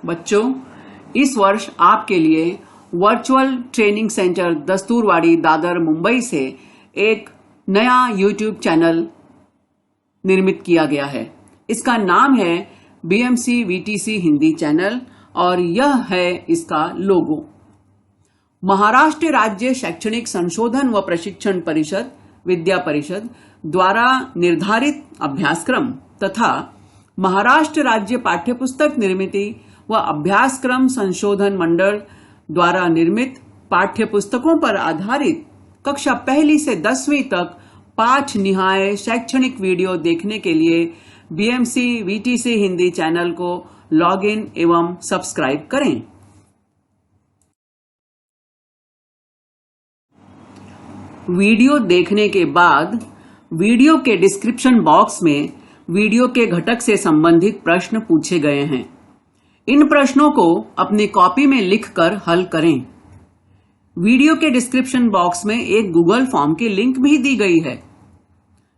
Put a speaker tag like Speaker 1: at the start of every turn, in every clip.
Speaker 1: बच्चों, इस वर्ष आपके लिए virtual training centre Dasturwadi Dadar Mumbai से एक नया YouTube चैनल निर्मित किया गया है। इसका नाम है BMC VTC हिंदी चैनल और यह है इसका लोगो। महाराष्ट्र राज्य शैक्षणिक संशोधन व प्रशिक्षण परिषद विद्या परिषद द्वारा निर्धारित अभ्यासक्रम तथा महाराष्ट्र राज्य पाठ्यपुस्तक निर्मिति व अभ्यासक्रम संशोधन मंडल द्वारा निर्मित पाठ्यपुस्तकों पर आधारित कक्षा 1 से 10वीं तक पाठ निहाय शैक्षणिक वीडियो देखने के लिए BMC VTC हिंदी चैनल को लॉग इन एवं सब्सक्राइब करें। वीडियो देखने के बाद वीडियो के डिस्क्रिप्शन बॉक्स में वीडियो के घटक से संबंधित प्रश्न पूछे गए हैं। इन प्रश्नों को अपनी कॉपी में लिखकर हल करें। वीडियो के डिस्क्रिप्शन बॉक्स में एक गूगल फॉर्म की लिंक भी दी गई है।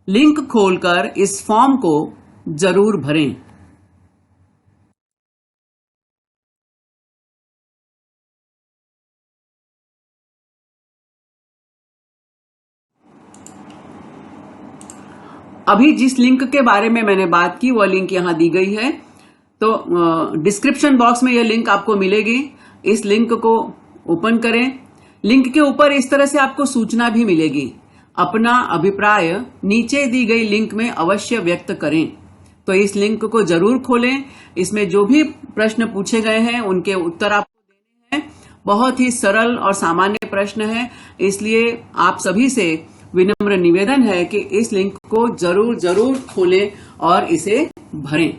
Speaker 1: लिंक खोलकर इस फॉर्म को जरूर भरें। अभी जिस लिंक के बारे में मैंने बात की वह लिंक यहां दी गई है, तो डिस्क्रिप्शन बॉक्स में यह लिंक आपको मिलेगी। इस लिंक को ओपन करें। लिंक के ऊपर इस तरह से आपको सूचना भी मिलेगी। अपना अभिप्राय नीचे दी गई लिंक में अवश्य व्यक्त करें। तो इस लिंक को जरूर खोलें। इसमें जो भी प्रश्न पूछे गए हैं उनके उत्तर आपको देने हैं। बहुत ही सरल और सामान्य प्रश्न है, इसलिए आप सभी से विनम्र निवेदन है कि इस लिंक को जरूर खोलें और इसे भरें।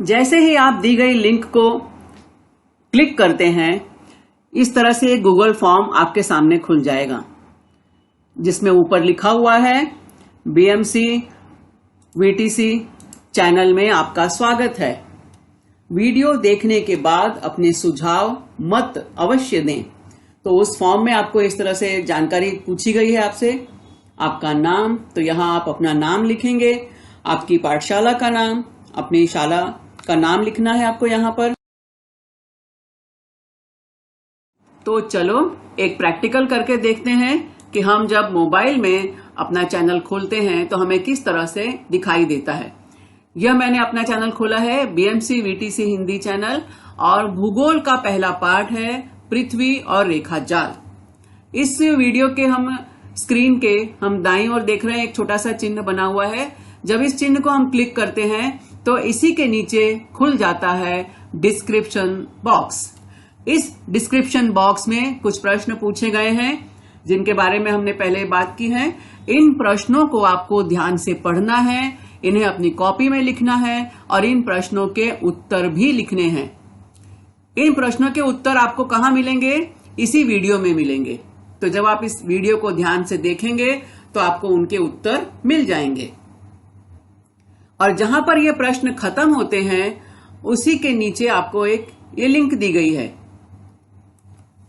Speaker 1: जैसे ही आप दी गई लिंक को क्लिक करते हैं, इस तरह से एक गूगल फॉर्म आपके सामने खुल जाएगा, जिसमें ऊपर लिखा हुआ है BMC VTC चैनल में आपका स्वागत है। वीडियो देखने के बाद अपने सुझाव मत अवश्य दें। तो उस फॉर्म में आपको इस तरह से जानकारी पूछी गई है आपसे। आपका नाम, तो यहां आप अपना नाम लिखेंगे। आपकी पाठशाला का नाम, अपनी शाला का नाम लिखना है आपको यहां पर। तो चलो एक प्रैक्टिकल करके देखते हैं कि हम जब मोबाइल में अपना चैनल खोलते हैं तो हमें किस तरह से दिखाई देता है। यह मैंने अपना चैनल खोला है BMC VTC हिंदी चैनल और भूगोल का पहला पाठ है पृथ्वी और रेखा जाल। इस वीडियो के हम स्क्रीन के हम दाईं ओर देख रहे हैं, एक छोटा सा चिन्ह बना हुआ है। जब इस चिन्ह को हम क्लिक करते हैं तो इसी के नीचे खुल जाता है डिस्क्रिप्शन बॉक्स। इस डिस्क्रिप्शन बॉक्स में कुछ प्रश्न पूछे गए हैं जिनके बारे में हमने पहले बात की है। इन प्रश्नों को आपको ध्यान से पढ़ना है, इन्हें अपनी कॉपी में लिखना है और इन प्रश्नों के उत्तर भी लिखने हैं। इन प्रश्नों के उत्तर आपको कहां मिलेंगे? इसी वीडियो में मिलेंगे। तो जब आप इस वीडियो को ध्यान से देखेंगे तो आपको उनके उत्तर मिल जाएंगे। और जहां पर ये प्रश्न खत्म होते हैं उसी के नीचे आपको एक ये लिंक दी गई है।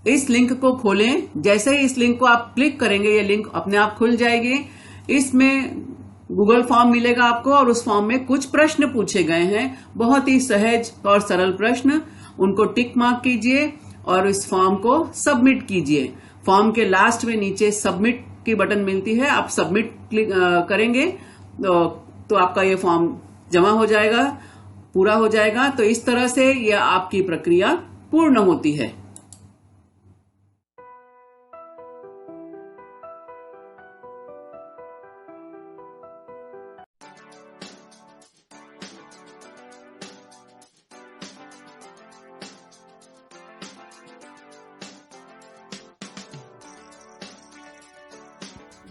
Speaker 1: इस लिंक को खोलें। जैसे ही इस लिंक को आप क्लिक करेंगे ये लिंक अपने आप खुल जाएगी। इसमें गूगल फॉर्म मिलेगा आपको और उस फॉर्म में कुछ प्रश्न पूछे गए हैं, बहुत ही सहज और सरल प्रश्न। उनको टिक मार्क कीजिए और इस फॉर्म को सबमिट कीजिए। फॉर्म के लास्ट में नीचे सबमिट की बटन मिलती है, आप सबमिट क्लिक करेंगे तो आपका ये फॉर्म जमा हो जाएगा, पूरा हो जाएगा। तो इस तरह से यह आपकी प्रक्रिया पूर्ण होती है।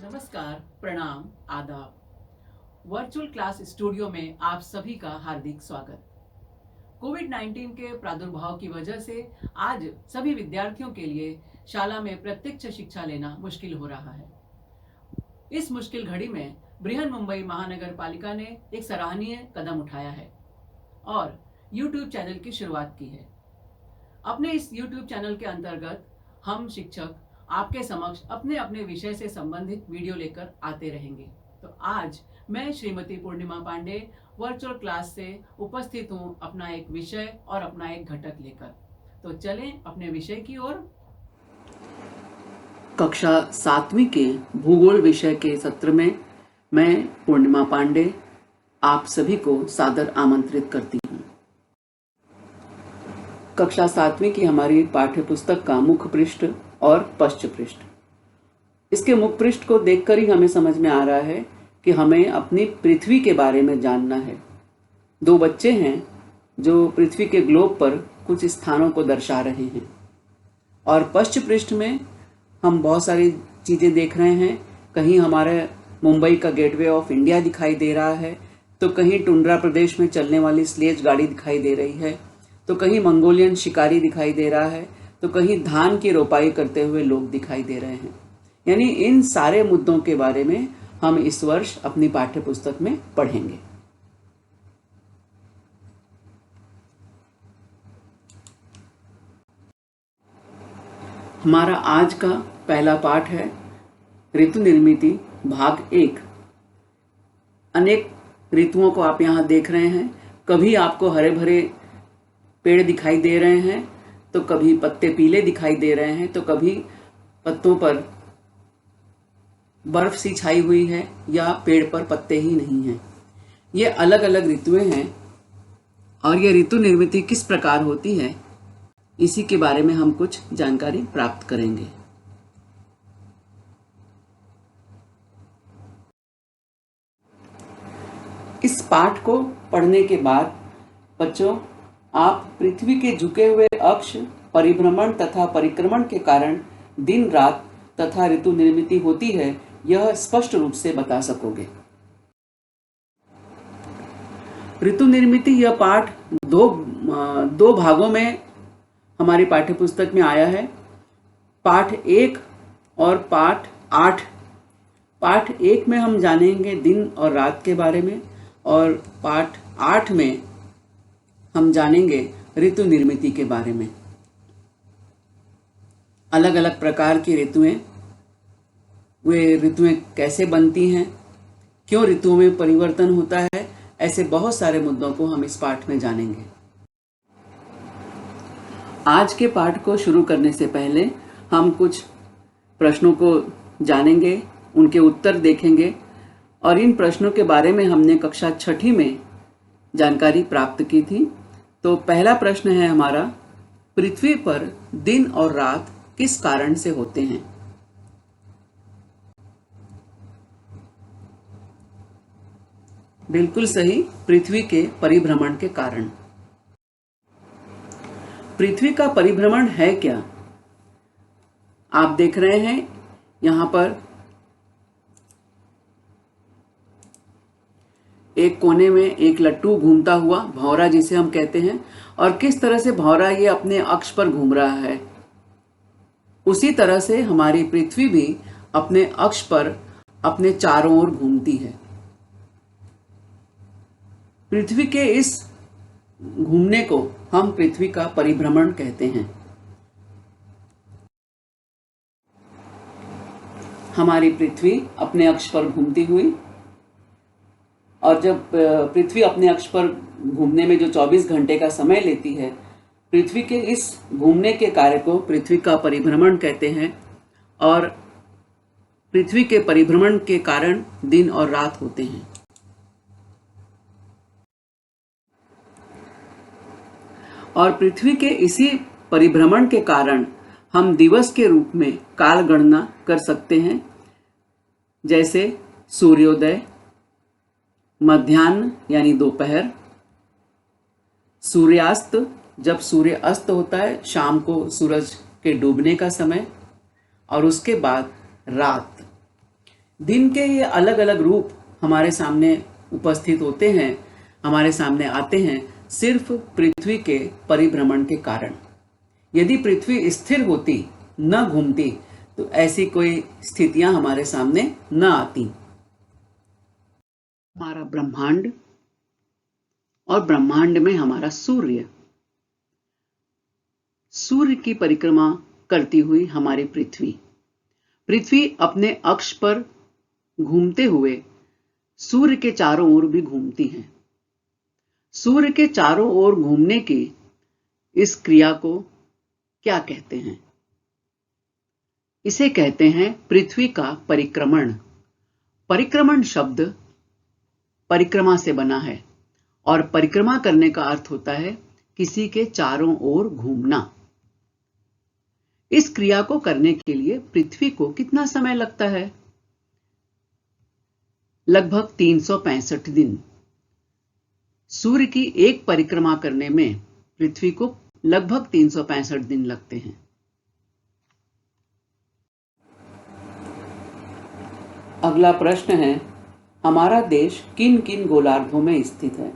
Speaker 1: नमस्कार, प्रणाम, आदाब। वर्चुअल क्लास स्टूडियो में आप सभी का हार्दिक स्वागत। कोविड-19 के प्रादुर्भाव की वजह से आज सभी विद्यार्थियों के लिए शाला में प्रत्यक्ष शिक्षा लेना मुश्किल हो रहा है। इस मुश्किल घड़ी में बृहन मुंबई महानगर पालिका ने एक सराहनीय कदम उठाया है और YouTube चैनल की शुरुआत की है। अपने इस YouTube चैनल के अंतर्गत हम शिक्षक आपके समक्ष अपने अपने विषय से संबंधित वीडियो लेकर आते रहेंगे। तो आज मैं श्रीमती पूर्णिमा पांडे वर्चुअल क्लास से उपस्थित हूँ अपना एक विषय और अपना एक घटक लेकर। तो चलें अपने विषय की ओर। कक्षा 7वीं के भूगोल विषय के सत्र में मैं पूर्णिमा पांडे आप सभी को सादर आमंत्रित करती हूँ। कक्षा 7वीं की हमारी पाठ्य पुस्तक का मुख्य पृष्ठ और पश्च पृष्ठ, इसके मुख्य पृष्ठ को देखकर ही हमें समझ में आ रहा है कि हमें अपनी पृथ्वी के बारे में जानना है। दो बच्चे हैं जो पृथ्वी के ग्लोब पर कुछ स्थानों को दर्शा रहे हैं और पश्च पृष्ठ में हम बहुत सारी चीज़ें देख रहे हैं। कहीं हमारे मुंबई का गेटवे ऑफ इंडिया दिखाई दे रहा है, तो कहीं टुंड्रा प्रदेश में चलने वाली स्लेज गाड़ी दिखाई दे रही है, तो कहीं मंगोलियन शिकारी दिखाई दे रहा है, तो कहीं धान की रोपाई करते हुए लोग दिखाई दे रहे हैं। यानी इन सारे मुद्दों के बारे में हम इस वर्ष अपनी पाठ्य पुस्तक में पढ़ेंगे। हमारा आज का पहला पाठ है ऋतु निर्मिति भाग 1। अनेक ऋतुओं को आप यहाँ देख रहे हैं। कभी आपको हरे भरे पेड़ दिखाई दे रहे हैं, तो कभी पत्ते पीले दिखाई दे रहे हैं, तो कभी पत्तों पर बर्फ सी छाई हुई है या पेड़ पर पत्ते ही नहीं हैं। ये अलग अलग ऋतुएं हैं और ये ऋतु निर्मिति किस प्रकार होती है, इसी के बारे में हम कुछ जानकारी प्राप्त करेंगे। इस पाठ को पढ़ने के बाद बच्चों, आप पृथ्वी के झुके हुए अक्ष, परिभ्रमण तथा परिक्रमण के कारण दिन रात तथा ऋतु निर्मिति होती है, यह स्पष्ट रूप से बता सकोगे। ऋतु निर्मिति यह पाठ दो भागों में हमारी पाठ्यपुस्तक में आया है, पाठ 1 और पाठ 8। पाठ 1 में हम जानेंगे दिन और रात के बारे में और पाठ 8 में हम जानेंगे ऋतु निर्मिति के बारे में। अलग अलग प्रकार की ऋतुएं, वे ऋतुएं कैसे बनती हैं, क्यों ऋतुओं में परिवर्तन होता है, ऐसे बहुत सारे मुद्दों को हम इस पाठ में जानेंगे। आज के पाठ को शुरू करने से पहले हम कुछ प्रश्नों को जानेंगे, उनके उत्तर देखेंगे और इन प्रश्नों के बारे में हमने कक्षा 6ठी में जानकारी प्राप्त की थी। तो पहला प्रश्न है हमारा, पृथ्वी पर दिन और रात किस कारण से होते हैं? बिल्कुल सही, पृथ्वी के परिभ्रमण के कारण। पृथ्वी का परिभ्रमण है क्या? आप देख रहे हैं यहां पर एक कोने में एक लट्टू घूमता हुआ, भंवरा जिसे हम कहते हैं, और किस तरह से भंवरा ये अपने अक्ष पर घूम रहा है, उसी तरह से हमारी पृथ्वी भी अपने अक्ष पर अपने चारों ओर घूमती है। पृथ्वी के इस घूमने को हम पृथ्वी का परिभ्रमण कहते हैं। हमारी पृथ्वी अपने अक्ष पर घूमती हुई, और जब पृथ्वी अपने अक्ष पर घूमने में जो 24 घंटे का समय लेती है, पृथ्वी के इस घूमने के कार्य को पृथ्वी का परिभ्रमण कहते हैं। और पृथ्वी के परिभ्रमण के कारण दिन और रात होते हैं। और पृथ्वी के इसी परिभ्रमण के कारण हम दिवस के रूप में काल गणना कर सकते हैं, जैसे सूर्योदय, मध्याह्न यानी दोपहर, सूर्यास्त जब सूर्य अस्त होता है, शाम को सूरज के डूबने का समय, और उसके बाद रात। दिन के ये अलग अलग रूप हमारे सामने उपस्थित होते हैं, हमारे सामने आते हैं सिर्फ पृथ्वी के परिभ्रमण के कारण। यदि पृथ्वी स्थिर होती, न घूमती, तो ऐसी कोई स्थितियां हमारे सामने न आती। हमारा ब्रह्मांड और ब्रह्मांड में हमारा सूर्य, सूर्य की परिक्रमा करती हुई हमारी पृथ्वी अपने अक्ष पर घूमते हुए सूर्य के चारों ओर भी घूमती है। सूर्य के चारों ओर घूमने की इस क्रिया को क्या कहते हैं? इसे कहते हैं पृथ्वी का परिक्रमण। परिक्रमण शब्द परिक्रमा से बना है और परिक्रमा करने का अर्थ होता है किसी के चारों ओर घूमना। इस क्रिया को करने के लिए पृथ्वी को कितना समय लगता है? लगभग 365 दिन। सूर्य की एक परिक्रमा करने में पृथ्वी को लगभग 365 दिन लगते हैं। अगला प्रश्न है, हमारा देश किन किन गोलार्धों में स्थित है?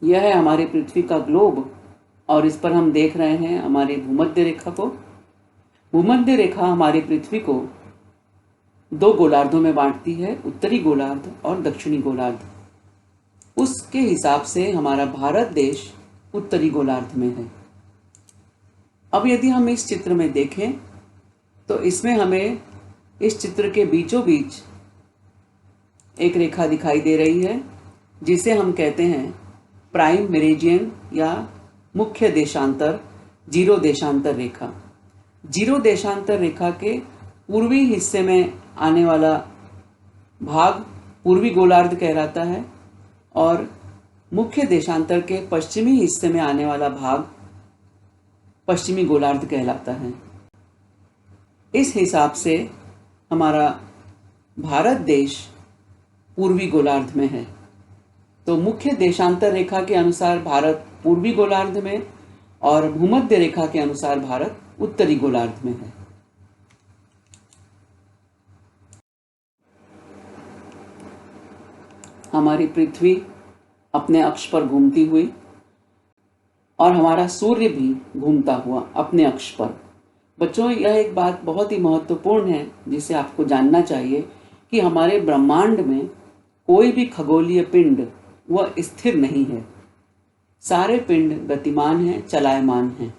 Speaker 1: यह है हमारी पृथ्वी का ग्लोब और इस पर हम देख रहे हैं हमारी भूमध्य रेखा को। भूमध्य रेखा हमारी पृथ्वी को दो गोलार्धों में बांटती है, उत्तरी गोलार्ध और दक्षिणी गोलार्ध। उसके हिसाब से हमारा भारत देश उत्तरी गोलार्ध में है। अब यदि हम इस चित्र में देखें तो इसमें हमें इस चित्र के बीचों बीच एक रेखा दिखाई दे रही है जिसे हम कहते हैं प्राइम मेरिडियन या मुख्य देशांतर, जीरो देशांतर रेखा। जीरो देशांतर रेखा के पूर्वी हिस्से में आने वाला भाग पूर्वी गोलार्ध कहलाता है और मुख्य देशांतर के पश्चिमी हिस्से में आने वाला भाग पश्चिमी गोलार्ध कहलाता है। इस हिसाब से हमारा भारत देश पूर्वी गोलार्ध में है। तो मुख्य देशांतर रेखा के अनुसार भारत पूर्वी गोलार्ध में और भूमध्य रेखा के अनुसार भारत उत्तरी गोलार्ध में है। हमारी पृथ्वी अपने अक्ष पर घूमती हुई और हमारा सूर्य भी घूमता हुआ अपने अक्ष पर। बच्चों, यह एक बात बहुत ही महत्वपूर्ण है जिसे आपको जानना चाहिए कि हमारे ब्रह्मांड में कोई भी खगोलीय पिंड वह स्थिर नहीं है। सारे पिंड गतिमान हैं, चलायमान हैं।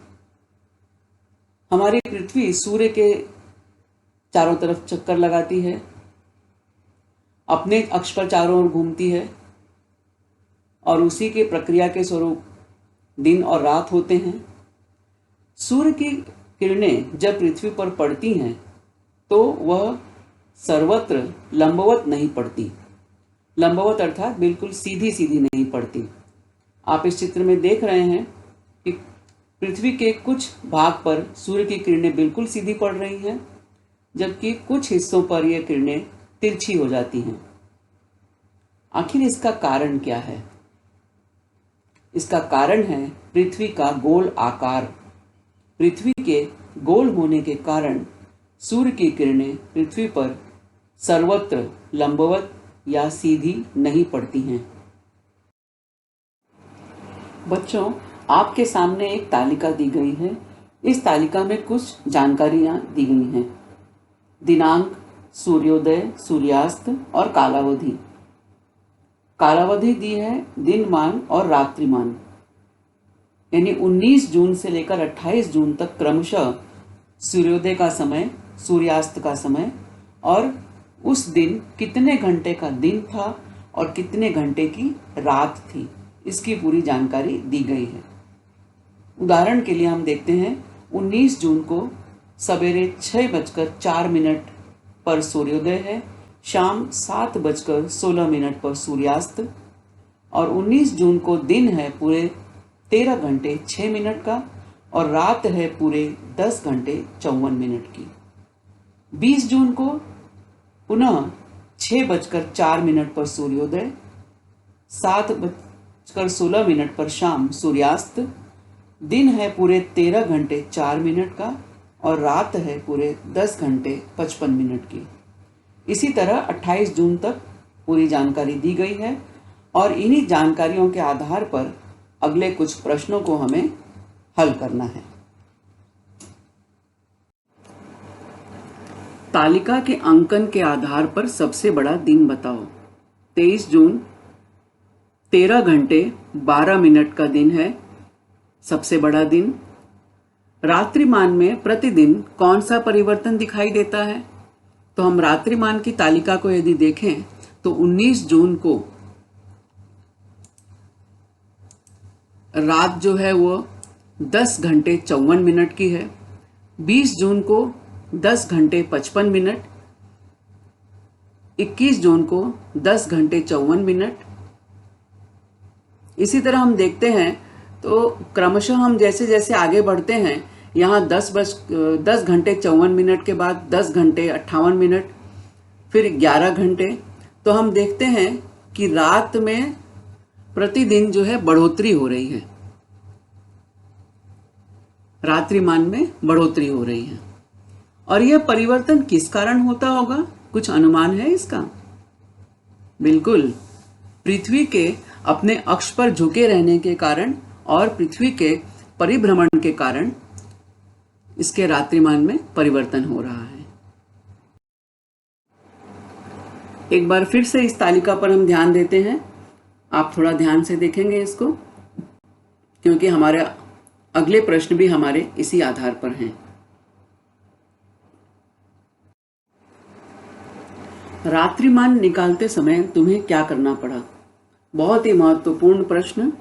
Speaker 1: हमारी पृथ्वी सूर्य के चारों तरफ चक्कर लगाती है, अपने अक्ष पर चारों ओर घूमती है और उसी के प्रक्रिया के स्वरूप दिन और रात होते हैं। सूर्य की किरणें जब पृथ्वी पर पड़ती हैं तो वह सर्वत्र लंबवत नहीं पड़ती। लंबवत अर्थात बिल्कुल सीधी सीधी नहीं पड़ती। आप इस चित्र में देख रहे हैं कि पृथ्वी के कुछ भाग पर सूर्य की किरणें बिल्कुल सीधी पड़ रही हैं, जबकि कुछ हिस्सों पर यह किरणें तिरछी हो जाती हैं। आखिर इसका कारण क्या है? इसका कारण है पृथ्वी का गोल आकार। पृथ्वी के गोल होने के कारण सूर्य की किरणें पृथ्वी पर सर्वत्र लंबवत या सीधी नहीं पड़ती हैं। बच्चों, आपके सामने एक तालिका दी गई है। इस तालिका में कुछ जानकारियां दी गई हैं। दिनांक, सूर्योदय, सूर्यास्त और कालावधि। कालावधि दी है दिनमान और रात्रिमान, यानी 19 जून से लेकर 28 जून तक क्रमशः सूर्योदय का समय, सूर्यास्त का समय और उस दिन कितने घंटे का दिन था और कितने घंटे की रात थी, इसकी पूरी जानकारी दी गई है। उदाहरण के लिए हम देखते हैं 19 जून को सवेरे 6:04 पर सूर्योदय है, शाम 7:16 पर सूर्यास्त और 19 जून को दिन है पूरे 13 घंटे 6 मिनट का और रात है पूरे 10 घंटे 54 मिनट की। 20 जून को पुनः 6:04 पर सूर्योदय, 7:16 पर शाम सूर्यास्त, दिन है पूरे 13 घंटे 4 मिनट का और रात है पूरे 10 घंटे 55 मिनट की। इसी तरह 28 जून तक पूरी जानकारी दी गई है और इन्हीं जानकारियों के आधार पर अगले कुछ प्रश्नों को हमें हल करना है। तालिका के अंकन के आधार पर सबसे बड़ा दिन बताओ। 23 जून 13 घंटे 12 मिनट का दिन है, सबसे बड़ा दिन। रात्रिमान में प्रतिदिन कौन सा परिवर्तन दिखाई देता है? तो हम रात्रिमान की तालिका को यदि देखें तो 19 जून को रात जो है वो 10 घंटे 54 मिनट की है। 20 जून को 10 घंटे 55 मिनट, 21 जून को 10 घंटे 54 मिनट। इसी तरह हम देखते हैं तो क्रमशः हम जैसे जैसे आगे बढ़ते हैं, यहाँ 10 घंटे 54 मिनट के बाद 10 घंटे 58 मिनट, फिर 11 घंटे। तो हम देखते हैं कि रात में प्रतिदिन जो है बढ़ोतरी हो रही है, रात्रिमान में बढ़ोतरी हो रही है। और यह परिवर्तन किस कारण होता होगा, कुछ अनुमान है इसका? बिल्कुल, पृथ्वी के अपने अक्ष पर झुके रहने के कारण और पृथ्वी के परिभ्रमण के कारण इसके रात्रिमान में परिवर्तन हो रहा है। एक बार फिर से इस तालिका पर हम ध्यान देते हैं। आप थोड़ा ध्यान से देखेंगे इसको, क्योंकि हमारे अगले प्रश्न भी हमारे इसी आधार पर हैं। रात्रिमान निकालते समय तुम्हें क्या करना पड़ा? बहुत ही महत्वपूर्ण प्रश्न।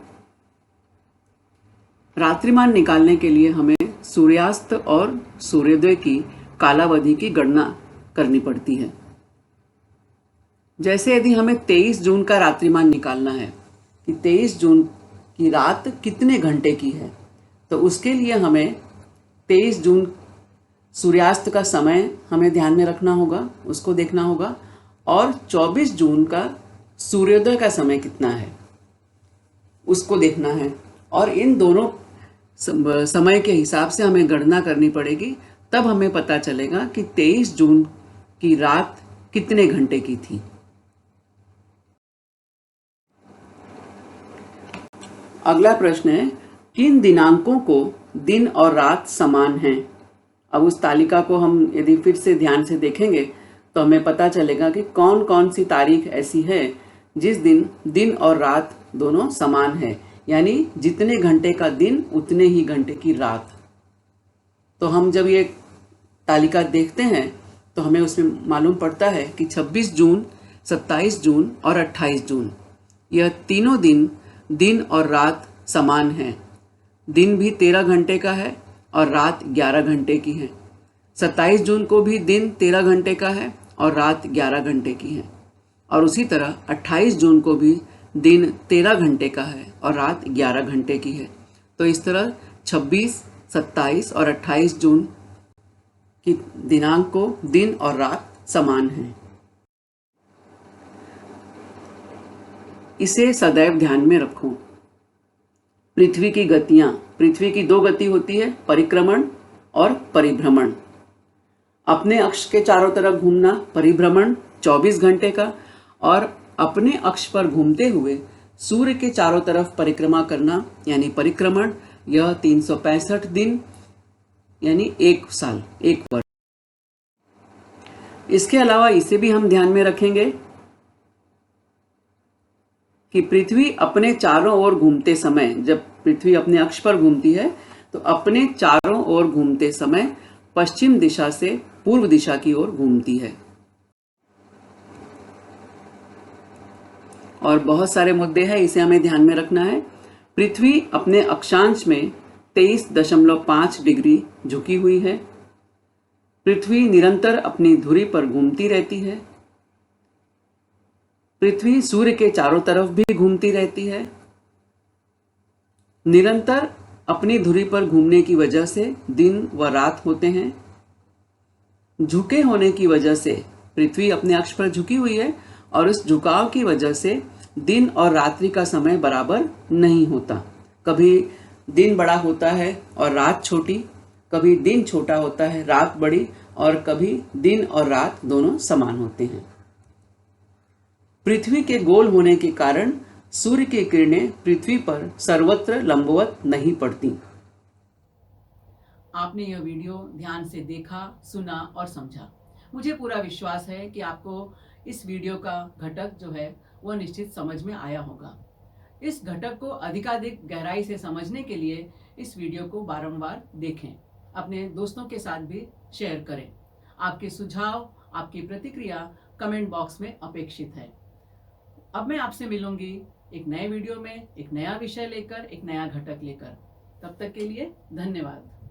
Speaker 1: रात्रिमान निकालने के लिए हमें सूर्यास्त और सूर्योदय की कालावधि की गणना करनी पड़ती है। जैसे यदि हमें 23 जून का रात्रिमान निकालना है कि 23 जून की रात कितने घंटे की है, तो उसके लिए हमें 23 जून सूर्यास्त का समय हमें ध्यान में रखना होगा, उसको देखना होगा, और 24 जून का सूर्योदय का समय कितना है उसको देखना है। और इन दोनों समय के हिसाब से हमें गणना करनी पड़ेगी, तब हमें पता चलेगा कि 23 जून की रात कितने घंटे की थी। अगला प्रश्न है, किन दिनांकों को दिन और रात समान हैं? अब उस तालिका को हम यदि फिर से ध्यान से देखेंगे तो हमें पता चलेगा कि कौन कौन सी तारीख ऐसी है जिस दिन दिन और रात दोनों समान है, यानी जितने घंटे का दिन उतने ही घंटे की रात। तो हम जब ये तालिका देखते हैं तो हमें उसमें मालूम पड़ता है कि 26 जून, 27 जून और 28 जून यह तीनों दिन दिन और रात समान हैं। दिन भी 13 घंटे का है और रात 11 घंटे की है। 27 जून को भी दिन 13 घंटे का है और रात 11 घंटे की है। और उसी तरह 28 जून को भी दिन 13 घंटे का है और रात 11 घंटे की है। तो इस तरह 26, 27 और 28 जून की दिनांक को दिन और रात समान हैं। इसे सदैव ध्यान में रखो। पृथ्वी की गतियां, पृथ्वी की दो गति होती है, परिक्रमण और परिभ्रमण। अपने अक्ष के चारों तरफ घूमना परिभ्रमण 24 घंटे का, और अपने अक्ष पर घूमते हुए सूर्य के चारों तरफ परिक्रमा करना यानी परिक्रमण, यह 365 दिन यानी 1 साल, 1 वर्ष। इसके अलावा इसे भी हम ध्यान में रखेंगे कि पृथ्वी अपने चारों ओर घूमते समय, जब पृथ्वी अपने अक्ष पर घूमती है तो अपने चारों ओर घूमते समय पश्चिम दिशा से पूर्व दिशा की ओर घूमती है। और बहुत सारे मुद्दे हैं, इसे हमें ध्यान में रखना है। पृथ्वी अपने अक्षांश में 23.5 डिग्री झुकी हुई है। पृथ्वी निरंतर अपनी धुरी पर घूमती रहती है। पृथ्वी सूर्य के चारों तरफ भी घूमती रहती है। निरंतर अपनी धुरी पर घूमने की वजह से दिन व रात होते हैं। झुके होने की वजह से पृथ्वी अपने अक्ष पर झुकी हुई है और उस झुकाव की वजह से दिन और रात्रि का समय बराबर नहीं होता। कभी दिन बड़ा होता है और रात छोटी, कभी दिन छोटा होता है रात बड़ी, और कभी दिन और रात दोनों समान होते हैं। पृथ्वी के गोल होने के कारण सूर्य की किरणें पृथ्वी पर सर्वत्र लंबवत नहीं पड़ती। आपने यह वीडियो ध्यान से देखा, सुना और समझा। मुझे पूरा विश्वास है कि आपको इस वीडियो का घटक जो है वह निश्चित समझ में आया होगा। इस घटक को अधिकाधिक गहराई से समझने के लिए इस वीडियो को बारंबार देखें, अपने दोस्तों के साथ भी शेयर करें। आपके सुझाव, आपकी प्रतिक्रिया कमेंट बॉक्स में अपेक्षित है। अब मैं आपसे मिलूंगी एक नए वीडियो में, एक नया विषय लेकर, एक नया घटक लेकर। तब तक के लिए धन्यवाद।